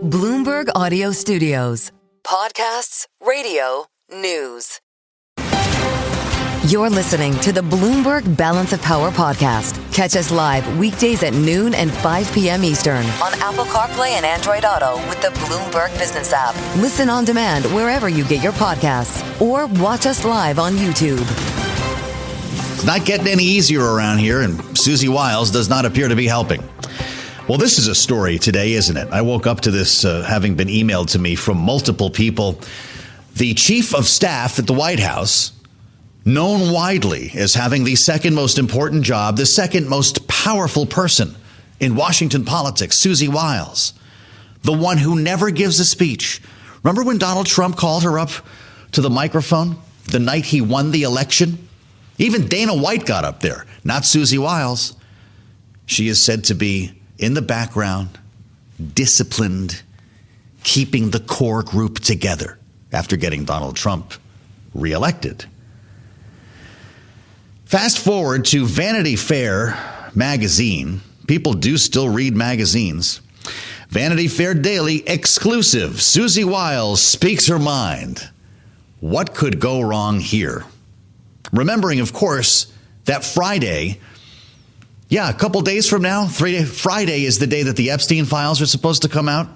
Bloomberg Audio Studios. Podcasts, radio, news. You're listening to the Bloomberg Balance of Power podcast. Catch us live weekdays at noon and 5 p.m. Eastern on Apple CarPlay and Android Auto with the Bloomberg Business app. Listen on demand wherever you get your podcasts or watch us live on YouTube. It's not getting any easier around here, and Susie Wiles does not appear to be helping. Well, this is a story today, isn't it? I woke up to this having been emailed to me from multiple people. The chief of staff at the White House, known widely as having the second most important job, the second most powerful person in Washington politics, Susie Wiles, the one who never gives a speech. Remember when Donald Trump called her up to the microphone the night he won the election? Even Dana White got up there, not Susie Wiles. She is said to be in the background, disciplined, keeping the core group together after getting Donald Trump reelected. Fast forward to Vanity Fair magazine. People do still read magazines. Vanity Fair Daily exclusive. Susie Wiles speaks her mind. What could go wrong here? Remembering, of course, that Friday, a couple days from now, Friday is the day that the Epstein files are supposed to come out.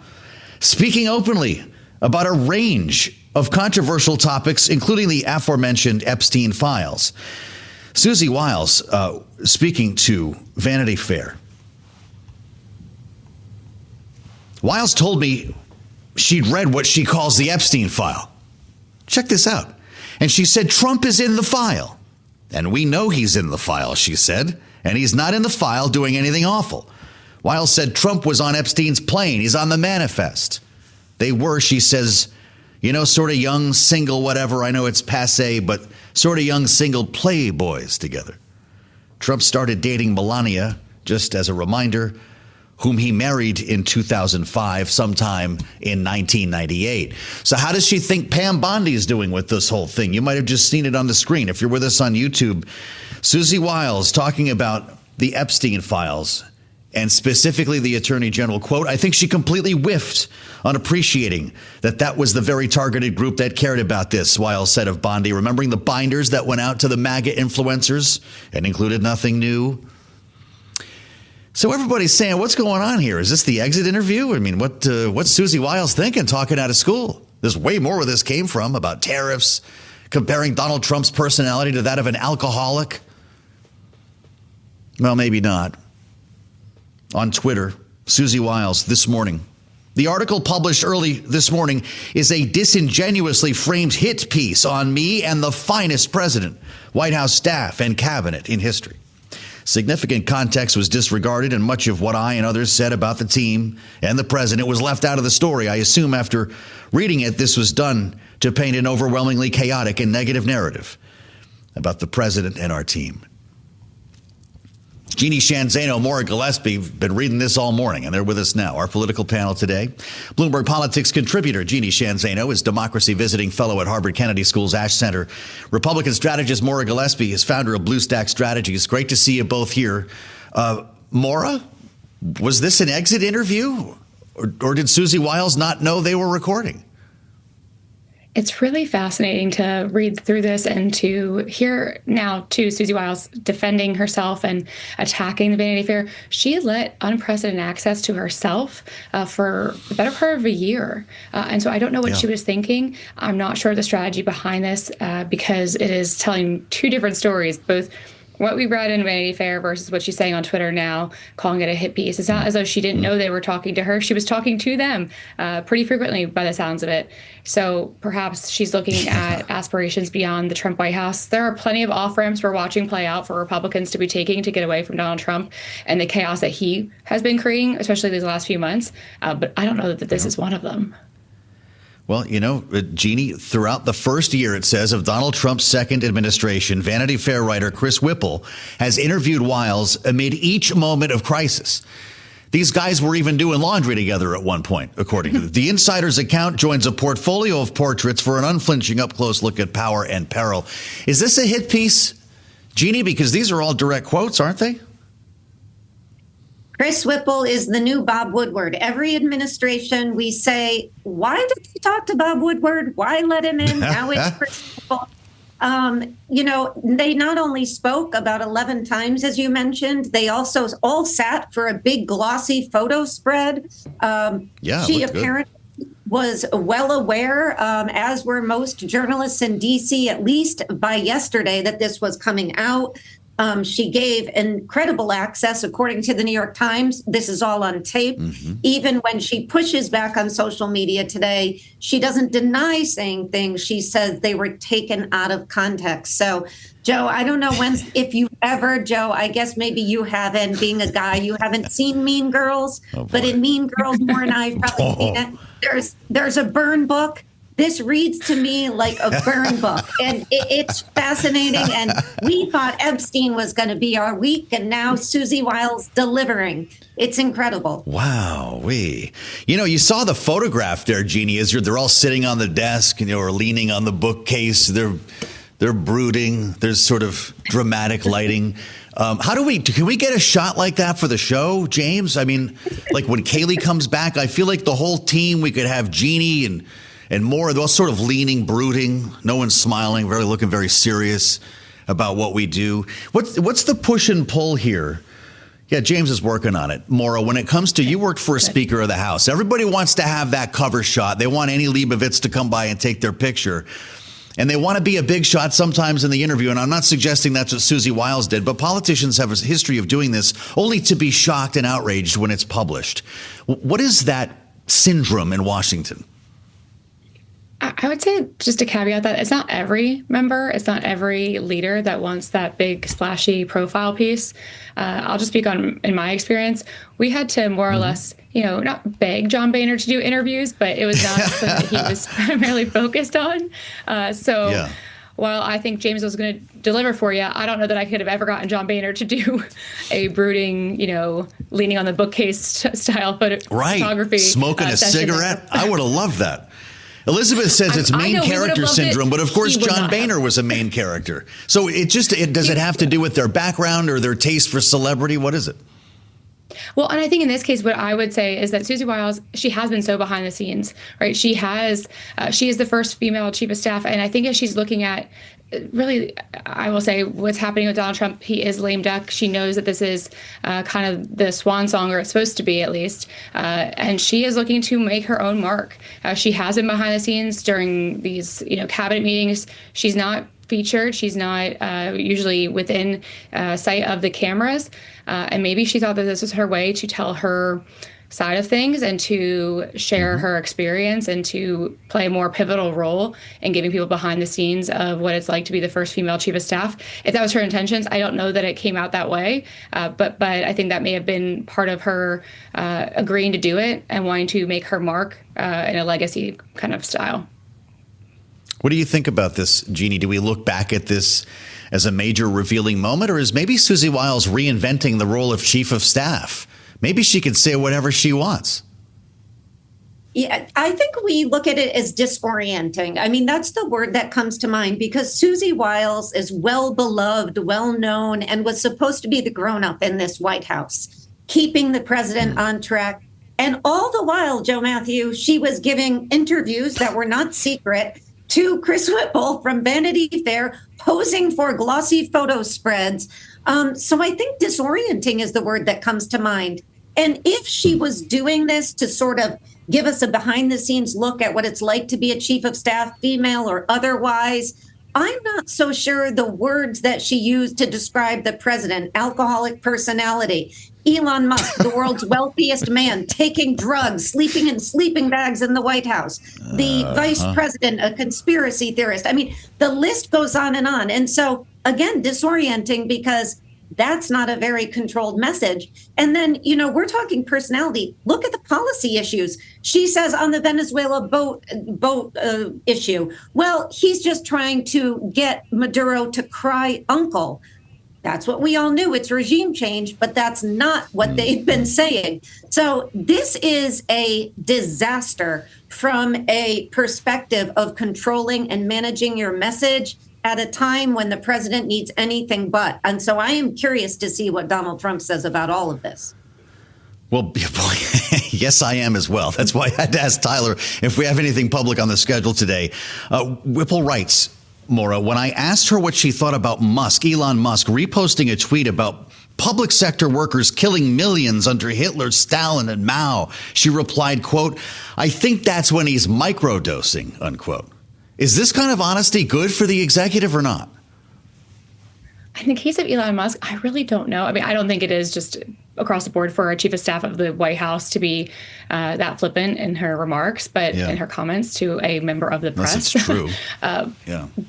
Speaking openly about a range of controversial topics, including the aforementioned Epstein files. Susie Wiles speaking to Vanity Fair. Wiles told me she'd read what she calls the Epstein file. Check this out. And she said, Trump is in the file. And we know he's in the file, she said. And he's not in the file doing anything awful. Wiles said Trump was on Epstein's plane. He's on the manifest. They were, she says, sort of young, single, whatever. I know it's passé, but sort of young, single playboys together. Trump started dating Melania, just as a reminder, whom he married in 2005, sometime in 1998. So how does she think Pam Bondi is doing with this whole thing? You might have just seen it on the screen. If you're with us on YouTube, Susie Wiles talking about the Epstein files and specifically the Attorney General. Quote, I think she completely whiffed on appreciating that was the very targeted group that cared about this, Wiles said of Bondi, remembering the binders that went out to the MAGA influencers and included nothing new. So everybody's saying, what's going on here? Is this the exit interview? I mean, what's Susie Wiles thinking talking out of school? There's way more where this came from about tariffs, comparing Donald Trump's personality to that of an alcoholic. Well, maybe not. On Twitter, Susie Wiles this morning. The article published early this morning is a disingenuously framed hit piece on me and the finest president, White House staff, and cabinet in history. Significant context was disregarded, and much of what I and others said about the team and the president was left out of the story. I assume after reading it, this was done to paint an overwhelmingly chaotic and negative narrative about the president and our team. Jeannie Shanzano, Maura Gillespie, been reading this all morning, and they're with us now. Our political panel today, Bloomberg Politics contributor Jeannie Shanzano is democracy visiting fellow at Harvard Kennedy School's Ash Center. Republican strategist Maura Gillespie is founder of Blue Stack Strategies. Great to see you both here. Maura, was this an exit interview, or did Susie Wiles not know they were recording? It's really fascinating to read through this and to hear now, too, Susie Wiles defending herself and attacking the Vanity Fair. She let unprecedented access to herself for the better part of a year. And so I don't know what she was thinking. I'm not sure the strategy behind this because it is telling two different stories, both what we read in Vanity Fair versus what she's saying on Twitter now, calling it a hit piece. It's not as though she didn't know they were talking to her. She was talking to them pretty frequently by the sounds of it. So perhaps she's looking at aspirations beyond the Trump White House. There are plenty of off-ramps we're watching play out for Republicans to be taking to get away from Donald Trump and the chaos that he has been creating, especially these last few months. But I don't know that this is one of them. Well, Jeannie, throughout the first year, it says, of Donald Trump's second administration, Vanity Fair writer Chris Whipple has interviewed Wiles amid each moment of crisis. These guys were even doing laundry together at one point, according to the Insider's account joins a portfolio of portraits for an unflinching up-close look at power and peril. Is this a hit piece, Jeannie? Because these are all direct quotes, aren't they? Chris Whipple is the new Bob Woodward. Every administration, we say, why did they talk to Bob Woodward? Why let him in? Now it's Chris Whipple. They not only spoke about 11 times, as you mentioned, they also all sat for a big glossy photo spread. She apparently was well aware, as were most journalists in D.C., at least by yesterday, that this was coming out. She gave incredible access, according to the New York Times. This is all on tape. Mm-hmm. Even when she pushes back on social media today, she doesn't deny saying things. She says they were taken out of context. So, Joe, I don't know if you ever, Joe, I guess maybe you haven't, being a guy, you haven't seen Mean Girls, but in Mean Girls, more and I have probably seen it. There's a burn book. This reads to me like a burn book, and it's fascinating. And we thought Epstein was going to be our week, and now Susie Wiles delivering. It's incredible. Wow. You saw the photograph there, Jeannie, as they're all sitting on the desk, or leaning on the bookcase. They're brooding. There's sort of dramatic lighting. Can we get a shot like that for the show, James? I mean, like when Kailey comes back, I feel like the whole team, we could have Jeannie and more, they're all sort of leaning, brooding. No one's smiling, looking very serious about what we do. What's the push and pull here? Yeah, James is working on it. Maura, when it comes to, you worked for a Speaker of the House. Everybody wants to have that cover shot. They want Annie Leibovitz to come by and take their picture. And they want to be a big shot sometimes in the interview. And I'm not suggesting that's what Susie Wiles did, but politicians have a history of doing this only to be shocked and outraged when it's published. What is that syndrome in Washington? I would say, just to caveat that, it's not every member, it's not every leader that wants that big splashy profile piece. I'll just speak in my experience. We had to more or less, not beg John Boehner to do interviews, but it was not something that he was primarily focused on. While I think James was going to deliver for you, I don't know that I could have ever gotten John Boehner to do a brooding, leaning on the bookcase style photography. Smoking a cigarette. I would have loved that. Elizabeth says it's main character syndrome, but of course John Boehner was a main character. So does it have to do with their background or their taste for celebrity? What is it? Well, and I think in this case, what I would say is that Susie Wiles, she has been so behind the scenes, right? She is the first female chief of staff. And I think as she's looking at really, I will say, what's happening with Donald Trump, he is lame duck. She knows that this is kind of the swan song, or it's supposed to be at least. And she is looking to make her own mark. She has been behind the scenes during these, cabinet meetings. She's not featured. She's not usually within sight of the cameras. And maybe she thought that this was her way to tell her side of things and to share her experience and to play a more pivotal role in giving people behind the scenes of what it's like to be the first female chief of staff. If that was her intentions, I don't know that it came out that way, but I think that may have been part of her agreeing to do it and wanting to make her mark in a legacy kind of style. What do you think about this, Jeannie? Do we look back at this as a major revealing moment, or is maybe Susie Wiles reinventing the role of chief of staff? Maybe she could say whatever she wants. Yeah, I think we look at it as disorienting. I mean, that's the word that comes to mind, because Susie Wiles is well beloved, well known, and was supposed to be the grown-up in this White House, keeping the president on track. And all the while, Joe Mathieu, she was giving interviews that were not secret to Chris Whipple from Vanity Fair, posing for glossy photo spreads. So I think disorienting is the word that comes to mind. And if she was doing this to sort of give us a behind the scenes look at what it's like to be a chief of staff, female or otherwise, I'm not so sure the words that she used to describe the president: alcoholic personality, Elon Musk, the world's wealthiest man, taking drugs, sleeping in sleeping bags in the White House, the vice president, a conspiracy theorist. I mean, the list goes on. And so, again, disorienting, because that's not a very controlled message. And then, we're talking personality. Look at the policy issues. She says on the Venezuela boat issue, well, he's just trying to get Maduro to cry uncle. That's what we all knew. It's regime change, but that's not what they've been saying. So this is a disaster from a perspective of controlling and managing your message at a time when the president needs anything but. And so I am curious to see what Donald Trump says about all of this. Well, boy, yes, I am as well. That's why I had to ask Tyler if we have anything public on the schedule today. Whipple writes, Maura, when I asked her what she thought about Elon Musk reposting a tweet about public sector workers killing millions under Hitler, Stalin, and Mao, she replied, quote, I think that's when he's microdosing, unquote. Is this kind of honesty good for the executive or not? In the case of Elon Musk, I really don't know. I mean, I don't think it is just across the board for a chief of staff of the White House to be that flippant in her remarks, but in her comments to a member of the press. That's true.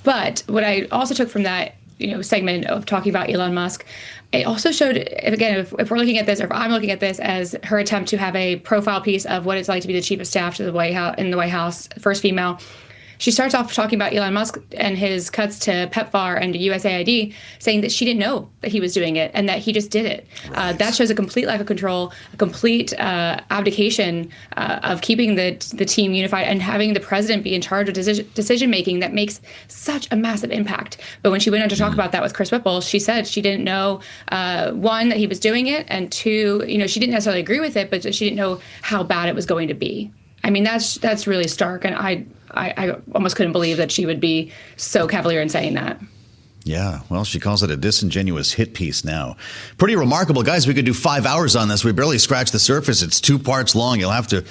But what I also took from that segment of talking about Elon Musk, it also showed, again, if we're looking at this, or if I'm looking at this as her attempt to have a profile piece of what it's like to be the chief of staff to the White House, in the White House, first female. She starts off talking about Elon Musk and his cuts to PEPFAR and to USAID, saying that she didn't know that he was doing it and that he just did it. Right. That shows a complete lack of control, a complete abdication of keeping the team unified and having the president be in charge of decision making that makes such a massive impact. But when she went on to talk about that with Chris Whipple, she said she didn't know, one, that he was doing it, and two, she didn't necessarily agree with it, but she didn't know how bad it was going to be. I mean, that's really stark, and I almost couldn't believe that she would be so cavalier in saying that. Yeah, well, she calls it a disingenuous hit piece now. Pretty remarkable. Guys, we could do 5 hours on this. We barely scratched the surface. It's 2 parts long. You'll have to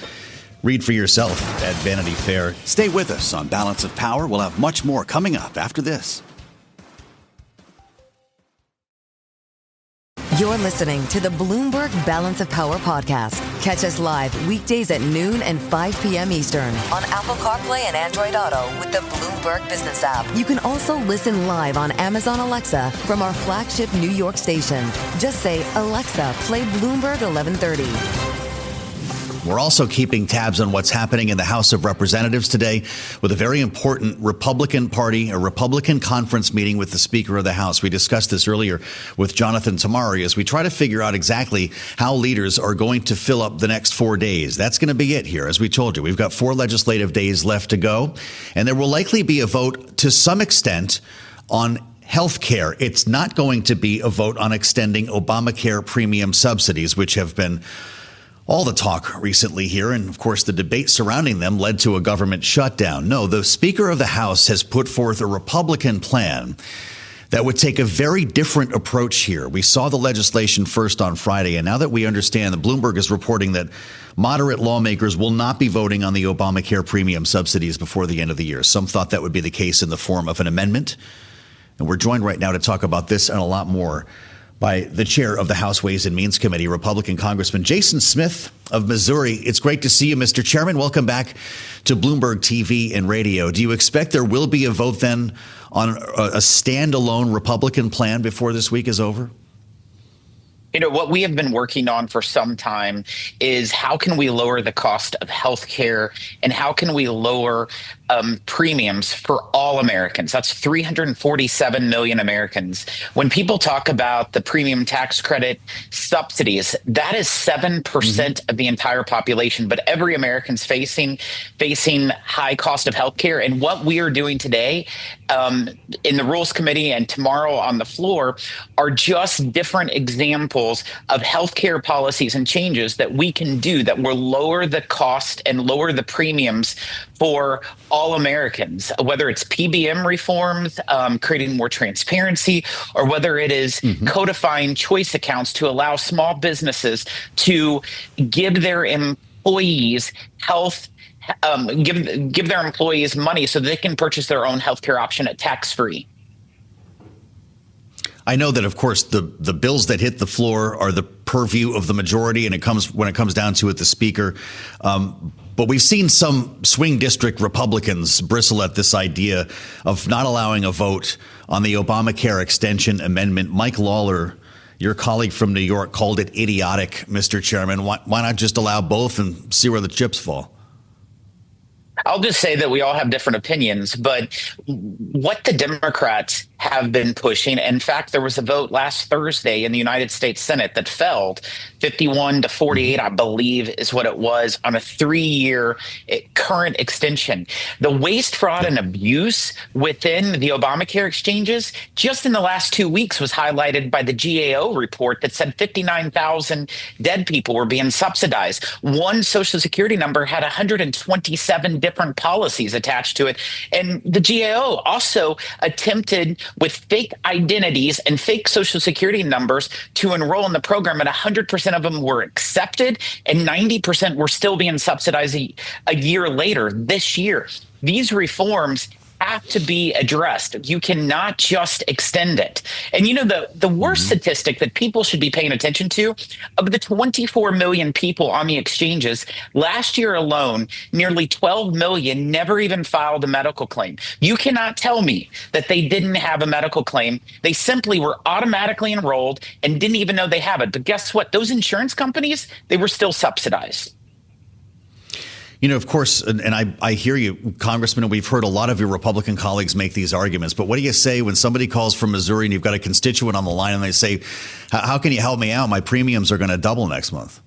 read for yourself at Vanity Fair. Stay with us on Balance of Power. We'll have much more coming up after this. You're listening to the Bloomberg Balance of Power podcast. Catch us live weekdays at noon and 5 p.m. Eastern on Apple CarPlay and Android Auto with the Bloomberg Business app. You can also listen live on Amazon Alexa from our flagship New York station. Just say, Alexa, play Bloomberg 1130. We're also keeping tabs on what's happening in the House of Representatives today with a very important Republican conference meeting with the Speaker of the House. We discussed this earlier with Jonathan Tamari as we try to figure out exactly how leaders are going to fill up the next 4 days. That's going to be it here. As we told you, we've got 4 legislative days left to go, and there will likely be a vote to some extent on health care. It's not going to be a vote on extending Obamacare premium subsidies, which have been all the talk recently here, and of course the debate surrounding them led to a government shutdown. No, the Speaker of the House has put forth a Republican plan that would take a very different approach here. We saw the legislation first on Friday, and now that we understand that Bloomberg is reporting that moderate lawmakers will not be voting on the Obamacare premium subsidies before the end of the year. Some thought that would be the case in the form of an amendment. And we're joined right now to talk about this and a lot more by the chair of the House Ways and Means Committee, Republican Congressman Jason Smith of Missouri. It's great to see you, Mr. Chairman. Welcome back to Bloomberg TV and radio. Do you expect there will be a vote then on a standalone Republican plan before this week is over? What we have been working on for some time is how can we lower the cost of health care and how can we lower premiums for all Americans. That's 347 million Americans. When people talk about the premium tax credit subsidies, that is 7% of the entire population. But every American's facing high cost of health care. And what we are doing today in the Rules Committee and tomorrow on the floor are just different examples of healthcare policies and changes that we can do that will lower the cost and lower the premiums for all Americans, whether it's PBM reforms, creating more transparency, or whether it is codifying choice accounts to allow small businesses to give their employees give their employees money so they can purchase their own healthcare option at tax-free. I know that, of course, the bills that hit the floor are the purview of the majority, and when it comes down to it, the speaker. But we've seen some swing district Republicans bristle at this idea of not allowing a vote on the Obamacare extension amendment. Mike Lawler, your colleague from New York, called it idiotic, Mr. Chairman. Why not just allow both and see where the chips fall? I'll just say that we all have different opinions, but what the Democrats have been pushing. In fact, there was a vote last Thursday in the United States Senate that failed 51 to 48, I believe is what it was, on a 3-year current extension. The waste, fraud, and abuse within the Obamacare exchanges just in the last 2 weeks was highlighted by the GAO report that said 59,000 dead people were being subsidized. One Social Security number had 127 different policies attached to it. And the GAO also attempted with fake identities and fake Social Security numbers to enroll in the program, and 100% of them were accepted and 90% were still being subsidized a year later this year. These reforms have to be addressed. You cannot just extend it. And the worst statistic that people should be paying attention to, of the 24 million people on the exchanges, last year alone, nearly 12 million never even filed a medical claim. You cannot tell me that they didn't have a medical claim. They simply were automatically enrolled and didn't even know they have it. But guess what? Those insurance companies, they were still subsidized. Of course, and I hear you, Congressman, and we've heard a lot of your Republican colleagues make these arguments. But what do you say when somebody calls from Missouri and you've got a constituent on the line and they say, how can you help me out? My premiums are going to double next month.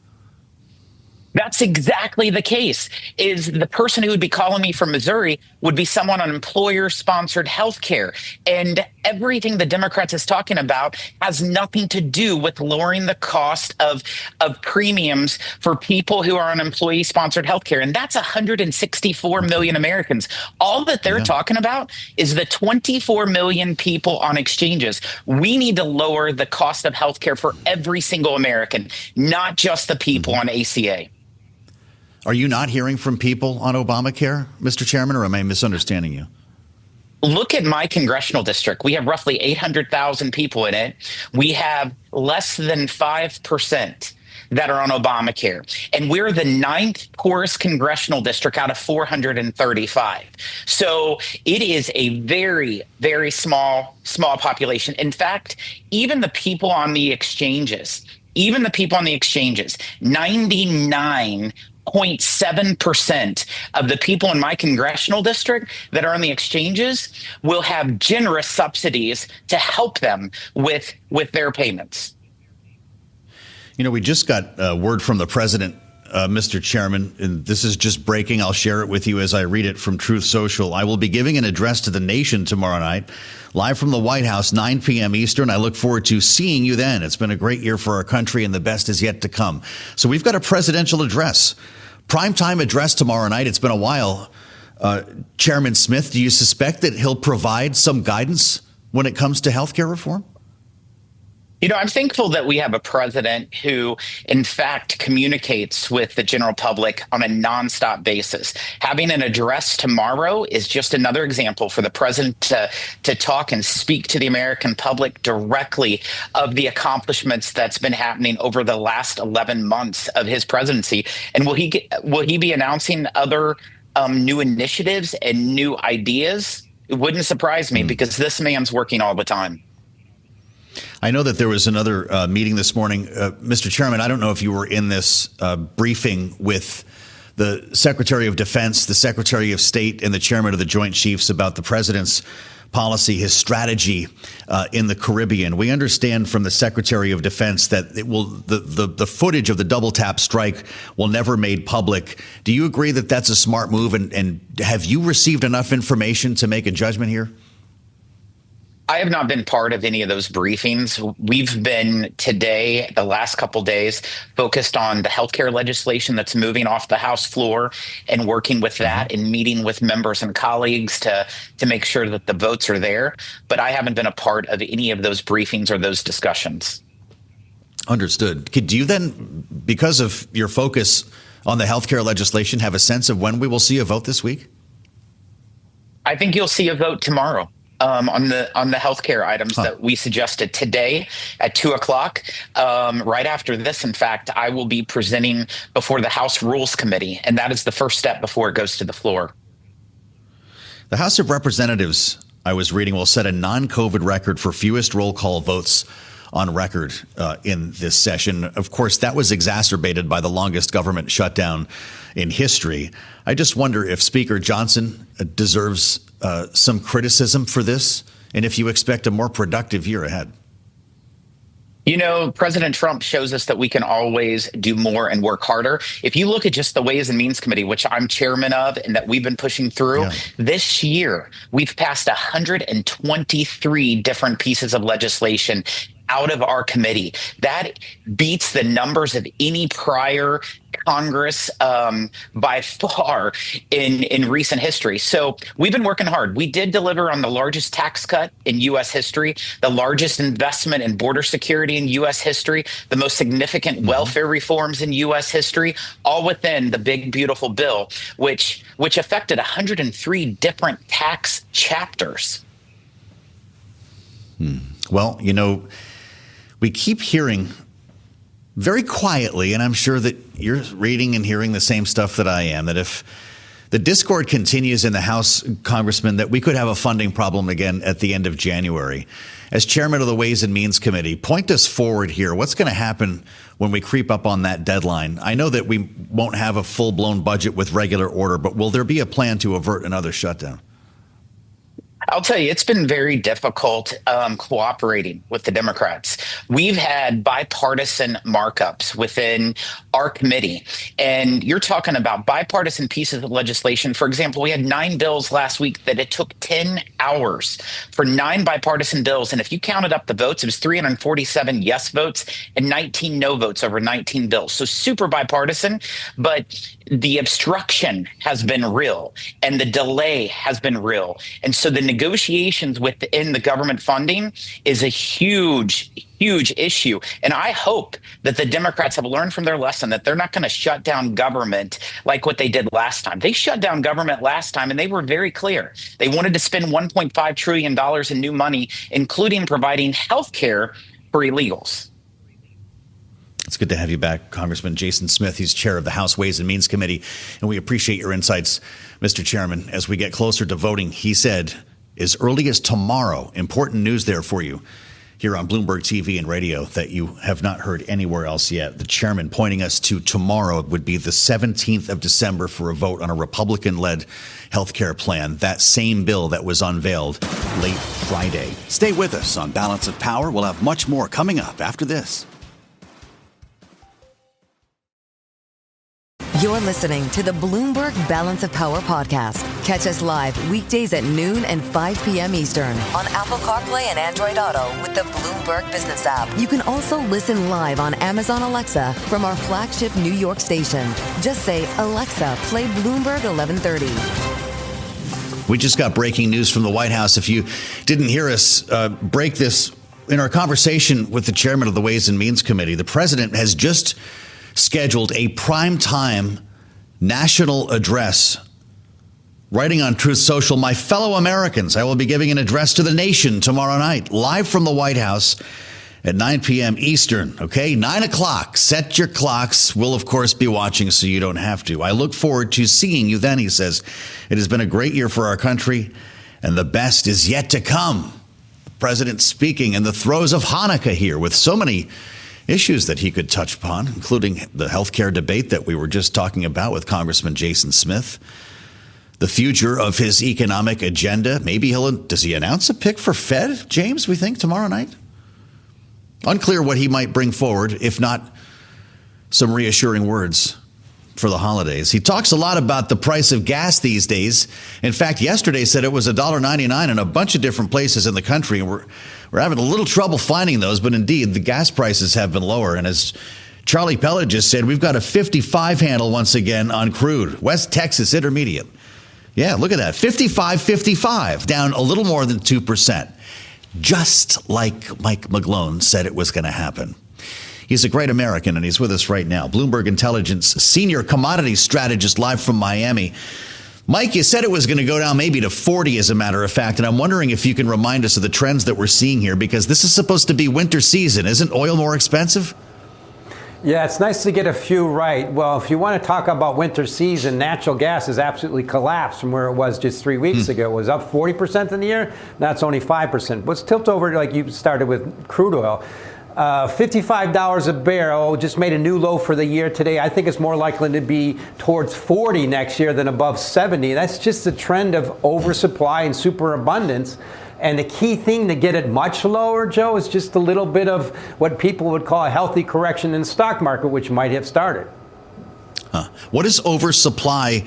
That's exactly the case. Is the person who would be calling me from Missouri would be someone on employer-sponsored health care. And everything the Democrats is talking about has nothing to do with lowering the cost of premiums for people who are on employee-sponsored health care. And that's 164 million Americans. All that they're talking about is the 24 million people on exchanges. We need to lower the cost of health care for every single American, not just the people on ACA. Are you not hearing from people on Obamacare, Mr. Chairman, or am I misunderstanding you? Look at my congressional district. We have roughly 800,000 people in it. We have less than 5% that are on Obamacare. And we're the 9th poorest congressional district out of 435. So it is a very, very small population. In fact, even the people on the exchanges, 99.7% of the people in my congressional district that are on the exchanges will have generous subsidies to help them with their payments. We just got word from the president, Mr. Chairman, and this is just breaking. I'll share it with you as I read it from Truth Social. I will be giving an address to the nation tomorrow night, live from the White House, 9 p.m. Eastern. I look forward to seeing you then. It's been a great year for our country, and the best is yet to come. So we've got a presidential address, primetime address tomorrow night. It's been a while. Chairman Smith, do you suspect that he'll provide some guidance when it comes to health care reform? I'm thankful that we have a president who, in fact, communicates with the general public on a nonstop basis. Having an address tomorrow is just another example for the president to talk and speak to the American public directly of the accomplishments that's been happening over the last 11 months of his presidency. And will he be announcing other new initiatives and new ideas? It wouldn't surprise me because this man's working all the time. I know that there was another meeting this morning. Mr. Chairman, I don't know if you were in this briefing with the Secretary of Defense, the Secretary of State, and the Chairman of the Joint Chiefs about the president's policy, his strategy in the Caribbean. We understand from the Secretary of Defense that the footage of the double tap strike will never made public. Do you agree that that's a smart move? And have you received enough information to make a judgment here? I have not been part of any of those briefings. We've been today, the last couple days, focused on the healthcare legislation that's moving off the House floor and working with that and meeting with members and colleagues to make sure that the votes are there. But I haven't been a part of any of those briefings or those discussions. Understood. Do you then, because of your focus on the healthcare legislation, have a sense of when we will see a vote this week? I think you'll see a vote tomorrow. On the healthcare items that we suggested today at 2:00. Right after this, in fact, I will be presenting before the House Rules Committee, and that is the first step before it goes to the floor. The House of Representatives, I was reading, will set a non-COVID record for fewest roll call votes on record in this session. Of course, that was exacerbated by the longest government shutdown in history. I just wonder if Speaker Johnson deserves some criticism for this and if you expect a more productive year ahead. You know, President Trump shows us that we can always do more and work harder. If you look at just the Ways and Means Committee, which I'm chairman of and that we've been pushing through, this year, we've passed 123 different pieces of legislation out of our committee. That beats the numbers of any prior Congress by far in recent history. So we've been working hard. We did deliver on the largest tax cut in U.S. history, the largest investment in border security in U.S. history, the most significant welfare reforms in U.S. history, all within the big, beautiful bill, which affected 103 different tax chapters. Well, you know, we keep hearing very quietly, and I'm sure that you're reading and hearing the same stuff that I am, that if the discord continues in the House, Congressman, that we could have a funding problem again at the end of January. As chairman of the Ways and Means Committee, point us forward here. What's going to happen when we creep up on that deadline? I know that we won't have a full-blown budget with regular order, but will there be a plan to avert another shutdown? I'll tell you, it's been very difficult cooperating with the Democrats. We've had bipartisan markups within our committee, and you're talking about bipartisan pieces of legislation. For example, we had 9 bills last week that it took 10 hours for 9 bipartisan bills. And if you counted up the votes, it was 347 yes votes and 19 no votes over 19 bills. So super bipartisan, but the obstruction has been real and the delay has been real. And so the negotiations within the government funding is a huge issue. And I hope that the Democrats have learned from their lesson that they're not going to shut down government like what they did last time. They shut down government last time, and they were very clear. They wanted to spend $1.5 trillion in new money, including providing health care for illegals. It's good to have you back, Congressman Jason Smith. He's chair of the House Ways and Means Committee, and we appreciate your insights, Mr. Chairman. As we get closer to voting, he said, as early as tomorrow, important news there for you here on Bloomberg TV and radio that you have not heard anywhere else yet. The chairman pointing us to tomorrow would be the 17th of December for a vote on a Republican-led health care plan, that same bill that was unveiled late Friday. Stay with us on Balance of Power. We'll have much more coming up after this. You're listening to the Bloomberg Balance of Power podcast. Catch us live weekdays at noon and 5 p.m. Eastern on Apple CarPlay and Android Auto with the Bloomberg Business app. You can also listen live on Amazon Alexa from our flagship New York station. Just say, Alexa, play Bloomberg 1130. We just got breaking news from the White House. If you didn't hear us break this in our conversation with the chairman of the Ways and Means Committee, the president has just scheduled a primetime national address. Writing on Truth Social, my fellow Americans, I will be giving an address to the nation tomorrow night, live from the White House at 9 p.m. Eastern. Okay, 9 o'clock. Set your clocks. We'll, of course, be watching so you don't have to. I look forward to seeing you then, he says. It has been a great year for our country, and the best is yet to come. The president speaking in the throes of Hanukkah here with so many issues that he could touch upon, including the health care debate that we were just talking about with Congressman Jason Smith, the future of his economic agenda. Maybe does he announce a pick for Fed, James, we think, tomorrow night? Unclear what he might bring forward, if not some reassuring words for the holidays. He talks a lot about the price of gas these days. In fact, yesterday said it was $1.99 in a bunch of different places in the country, and we're having a little trouble finding those, but indeed, the gas prices have been lower. And as Charlie Pellet just said, we've got a 55 handle once again on crude. West Texas Intermediate. Yeah, look at that. 55.55, down a little more than 2%. Just like Mike McGlone said it was going to happen. He's a great American, and he's with us right now. Bloomberg Intelligence senior commodities strategist live from Miami. Mike, you said it was going to go down maybe to 40, as a matter of fact, and I'm wondering if you can remind us of the trends that we're seeing here, because this is supposed to be winter season. Isn't oil more expensive? Yeah, it's nice to get a few right. Well, if you want to talk about winter season, natural gas has absolutely collapsed from where it was just 3 weeks ago. It was up 40% in the year. Now it's only 5%. Let's tilt over, like you started with crude oil. $55 a barrel, just made a new low for the year today. I think it's more likely to be towards 40 next year than above 70. That's just the trend of oversupply and superabundance. And the key thing to get it much lower, Joe, is just a little bit of what people would call a healthy correction in the stock market, which might have started. What does oversupply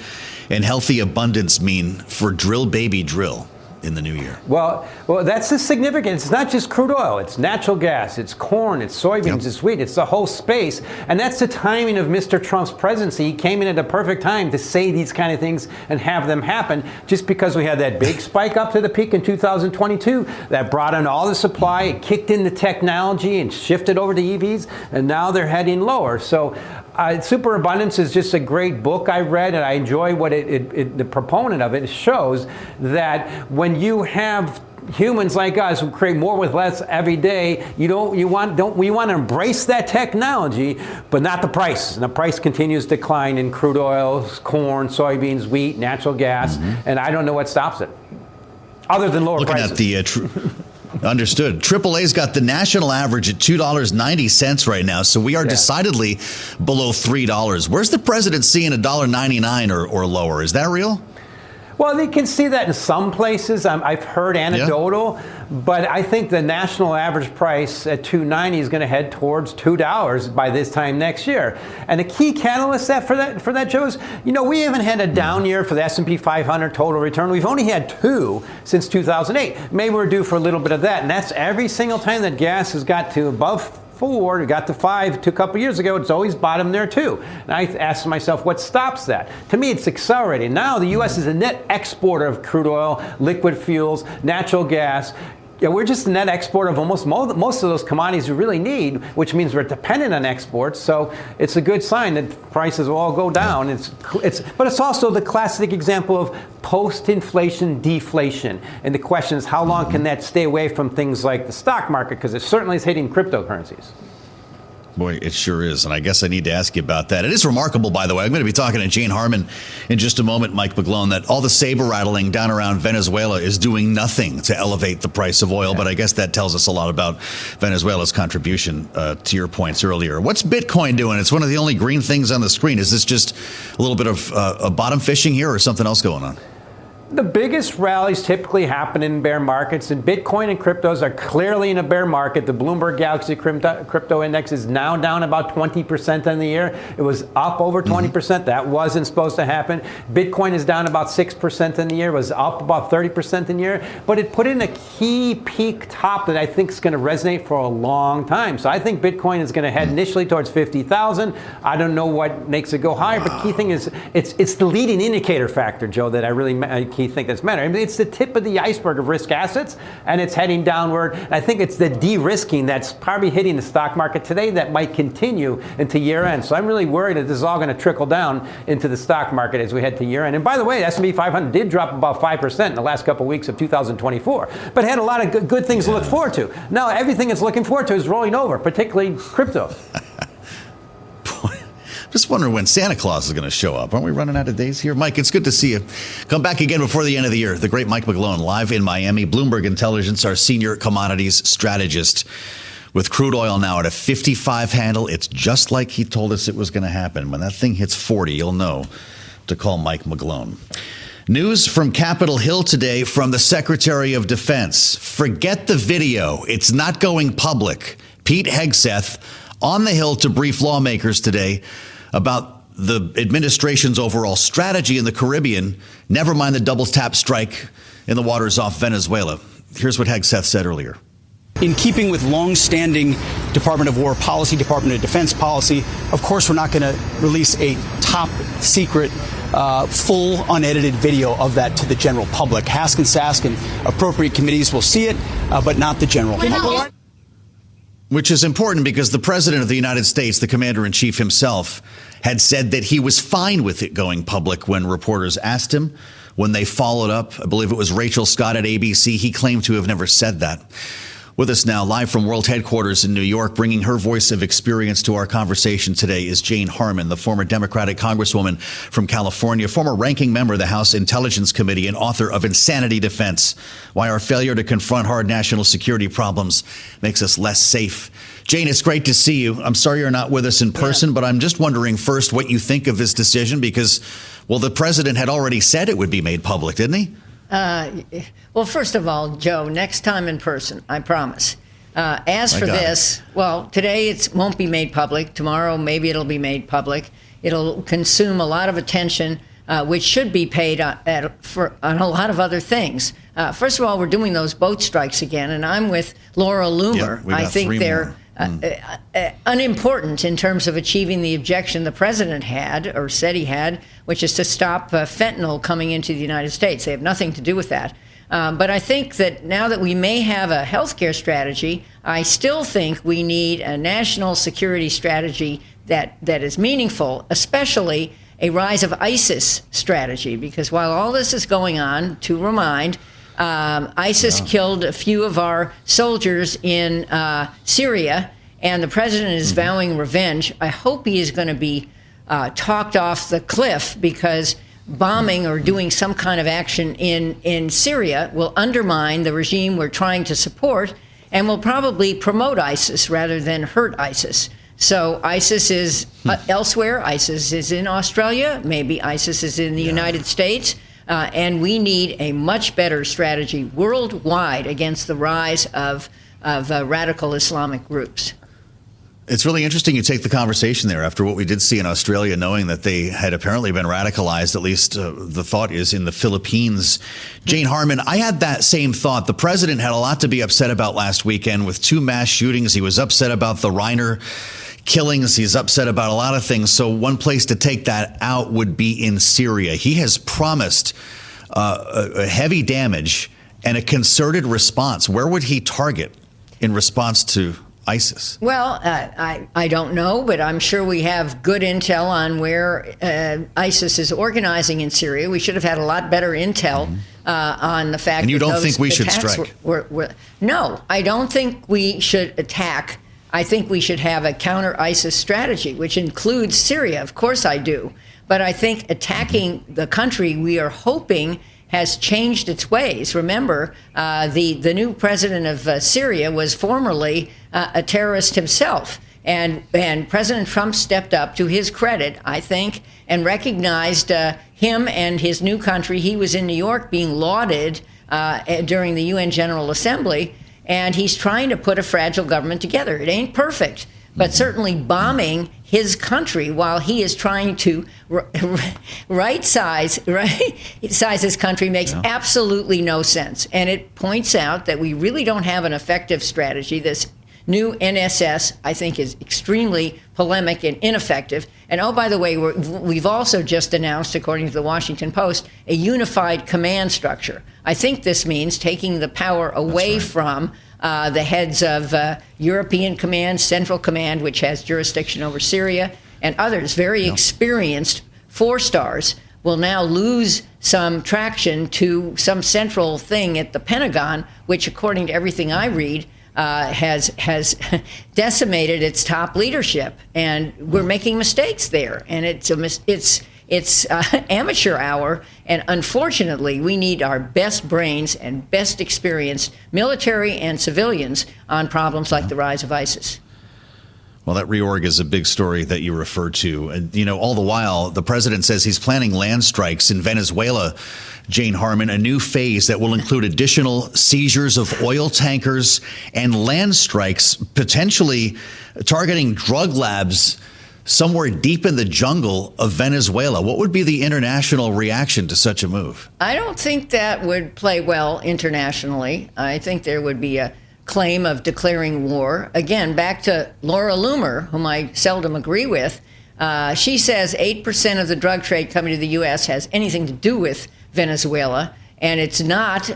and healthy abundance mean for drill baby drill in the new year? Well, that's the significance. It's not just crude oil. It's natural gas. It's corn. It's soybeans. It's wheat. It's the whole space. And that's the timing of Mr. Trump's presidency. He came in at the perfect time to say these kind of things and have them happen, just because we had that big spike up to the peak in 2022 that brought in all the supply. It kicked in the technology and shifted over to EVs, and now they're heading lower. So Superabundance is just a great book I read, and I enjoy what the proponent of it shows that when you have humans like us who create more with less every day, we want to embrace that technology, but not the price. And the price continues to decline in crude oil, corn, soybeans, wheat, natural gas, and I don't know what stops it, other than lower prices. Looking at the understood. AAA's got the national average at $2.90 right now, so we are decidedly below $3. Where's the president seeing $1.99 or lower? Is that real? Well, you can see that in some places. I've heard anecdotal, but I think the national average price at $2.90 is going to head towards $2 by this time next year. And the key catalyst for that, Joe, is, we haven't had a down year for the S&P 500 total return. We've only had 2 since 2008. Maybe we're due for a little bit of that. And that's every single time that gas has got to above 4, it got to 5 a couple years ago. It's always bottomed there too. And I asked myself, what stops that? To me, it's accelerating. Now the U.S. is a net exporter of crude oil, liquid fuels, natural gas. We're just a net exporter of almost most of those commodities we really need, which means we're dependent on exports. So it's a good sign that prices will all go down. But it's also the classic example of post-inflation deflation. And the question is, how long can that stay away from things like the stock market? Because it certainly is hitting cryptocurrencies. Boy, it sure is. And I guess I need to ask you about that. It is remarkable, by the way. I'm going to be talking to Jane Harman in just a moment, Mike McGlone, that all the saber rattling down around Venezuela is doing nothing to elevate the price of oil. But I guess that tells us a lot about Venezuela's contribution to your points earlier. What's Bitcoin doing? It's one of the only green things on the screen. Is this just a little bit of a bottom fishing here or something else going on? The biggest rallies typically happen in bear markets, and Bitcoin and cryptos are clearly in a bear market. The Bloomberg Galaxy Crypto Index is now down about 20% on the year. It was up over 20%. That wasn't supposed to happen. Bitcoin is down about 6% in the year. It was up about 30% in the year. But it put in a key peak top that I think is going to resonate for a long time. So I think Bitcoin is going to head initially towards 50,000. I don't know what makes it go higher, but the key thing is it's the leading indicator factor, Joe, that I really think that's matter. I mean, it's the tip of the iceberg of risk assets, and it's heading downward. And I think it's the de-risking that's probably hitting the stock market today that might continue into year end. So I'm really worried that this is all going to trickle down into the stock market as we head to year end. And by the way, the S&P 500 did drop about 5% in the last couple of weeks of 2024, but had a lot of good things to look forward to. Now everything it's looking forward to is rolling over, particularly crypto. Just wondering when Santa Claus is going to show up. Aren't we running out of days here? Mike, it's good to see you. Come back again before the end of the year. The great Mike McGlone, live in Miami. Bloomberg Intelligence, our senior commodities strategist. With crude oil now at a 55 handle, it's just like he told us it was going to happen. When that thing hits 40, you'll know to call Mike McGlone. News from Capitol Hill today from the Secretary of Defense. Forget the video. It's not going public. Pete Hegseth on the Hill to brief lawmakers today about the administration's overall strategy in the Caribbean, never mind the double tap strike in the waters off Venezuela. Here's what Hegseth said earlier. In keeping with long-standing Department of War policy, Department of Defense policy, of course, we're not going to release a top secret, full unedited video of that to the general public. Hask and appropriate committees will see it, but not the general public. Which is important because the president of the United States, the commander-in-chief himself, had said that he was fine with it going public when reporters asked him. When they followed up, I believe it was Rachel Scott at ABC, he claimed to have never said that. With us now, live from World Headquarters in New York, bringing her voice of experience to our conversation today is Jane Harman, the former Democratic Congresswoman from California, former ranking member of the House Intelligence Committee and author of Insanity Defense, Why Our Failure to Confront Hard National Security Problems Makes Us Less Safe. Jane, it's great to see you. I'm sorry you're not with us in person, but I'm just wondering first what you think of this decision because, well, the president had already said it would be made public, didn't he? Well, first of all, Joe, next time in person, I promise. As for this, well, today it won't be made public. Tomorrow, maybe it'll be made public. It'll consume a lot of attention, which should be paid on a lot of other things. First of all, we're doing those boat strikes again, and I'm with Laura Loomer. Yeah, I think they're unimportant in terms of achieving the objection the president had or said he had, which is to stop fentanyl coming into the United States. They have nothing to do with that. But I think that now that we may have a healthcare strategy, I still think we need a national security strategy that is meaningful, especially a rise of ISIS strategy. Because while all this is going on, to remind, ISIS killed a few of our soldiers in Syria, and the president is vowing revenge. I hope he is going to be talked off the cliff, because bombing or doing some kind of action in Syria will undermine the regime we're trying to support and will probably promote ISIS rather than hurt ISIS. So ISIS is elsewhere. ISIS is in Australia. Maybe ISIS is in the United States. And we need a much better strategy worldwide against the rise of radical Islamic groups. It's really interesting you take the conversation there after what we did see in Australia, knowing that they had apparently been radicalized, at least the thought is, in the Philippines. Jane Harman, I had that same thought. The president had a lot to be upset about last weekend with 2 mass shootings. He was upset about the Reiner killings. He's upset about a lot of things. So one place to take that out would be in Syria. He has promised a heavy damage and a concerted response. Where would he target in response to ISIS? Well, I don't know, but I'm sure we have good intel on where ISIS is organizing in Syria. We should have had a lot better intel on the fact that And you don't think we should attacks strike? No, I don't think we should attack. I think we should have a counter-ISIS strategy, which includes Syria. Of course I do. But I think attacking the country we are hoping has changed its ways. Remember, the new president of Syria was formerly a terrorist himself. And President Trump stepped up, to his credit, I think, and recognized him and his new country. He was in New York being lauded during the UN General Assembly, and he's trying to put a fragile government together. It ain't perfect, but certainly bombing his country while he is trying to right-size his country makes absolutely no sense. And it points out that we really don't have an effective strategy. This new NSS, I think, is extremely polemic and ineffective. And oh, by the way, we've also just announced, according to the Washington Post, a unified command structure. I think this means taking the power away from the heads of European Command, Central Command, which has jurisdiction over Syria, and others, very experienced 4-stars, will now lose some traction to some central thing at the Pentagon, which, according to everything I read, has decimated its top leadership, and we're making mistakes there, and it's amateur hour, and unfortunately we need our best brains and best experienced military and civilians on problems like the rise of ISIS. Well, that reorg is a big story that you referred to. And, you know, all the while, the president says he's planning land strikes in Venezuela, Jane Harman, a new phase that will include additional seizures of oil tankers and land strikes, potentially targeting drug labs somewhere deep in the jungle of Venezuela. What would be the international reaction to such a move? I don't think that would play well internationally. I think there would be a claim of declaring war. Again, back to Laura Loomer, whom I seldom agree with. She says 8% of the drug trade coming to the U.S. has anything to do with Venezuela, and it's not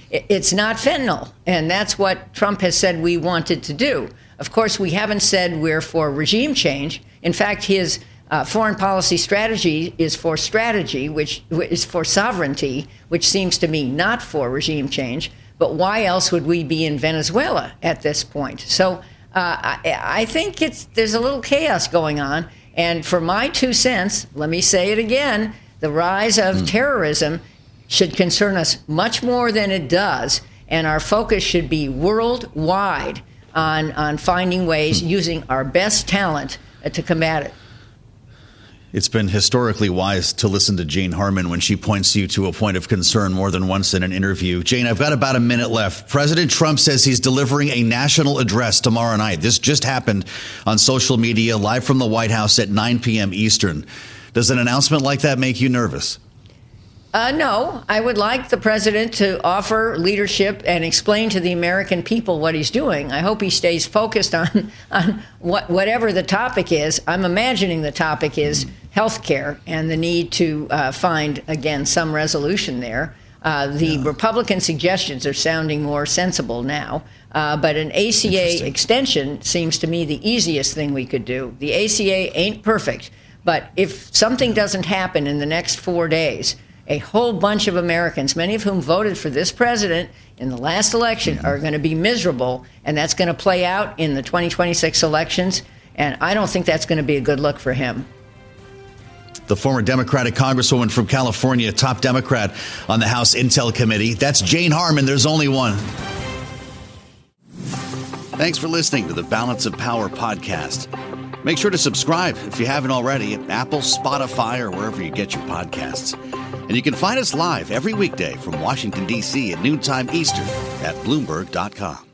it's not fentanyl. And that's what Trump has said we wanted to do. Of course, we haven't said we're for regime change. In fact, his foreign policy strategy is for strategy, which is for sovereignty, which seems to me not for regime change. But why else would we be in Venezuela at this point? So I think there's a little chaos going on. And for my 2 cents, let me say it again, the rise of terrorism should concern us much more than it does. And our focus should be worldwide on finding ways using our best talent to combat it. It's been historically wise to listen to Jane Harman when she points you to a point of concern more than once in an interview. Jane, I've got about a minute left. President Trump says he's delivering a national address tomorrow night. This just happened on social media, live from the White House at 9 p.m. Eastern. Does an announcement like that make you nervous? No, I would like the president to offer leadership and explain to the American people what he's doing. I hope he stays focused on whatever the topic is. I'm imagining the topic is health care and the need to find, again, some resolution there. The Republican suggestions are sounding more sensible now, but an ACA extension seems to me the easiest thing we could do. The ACA ain't perfect, but if something doesn't happen in the next 4 days, a whole bunch of Americans, many of whom voted for this president in the last election, are going to be miserable, and that's going to play out in the 2026 elections, and I don't think that's going to be a good look for him. The former Democratic Congresswoman from California, top Democrat on the House Intel Committee. That's Jane Harman. There's only one. Thanks for listening to the Balance of Power podcast. Make sure to subscribe if you haven't already at Apple, Spotify, or wherever you get your podcasts. And you can find us live every weekday from Washington, D.C. at noontime Eastern at Bloomberg.com.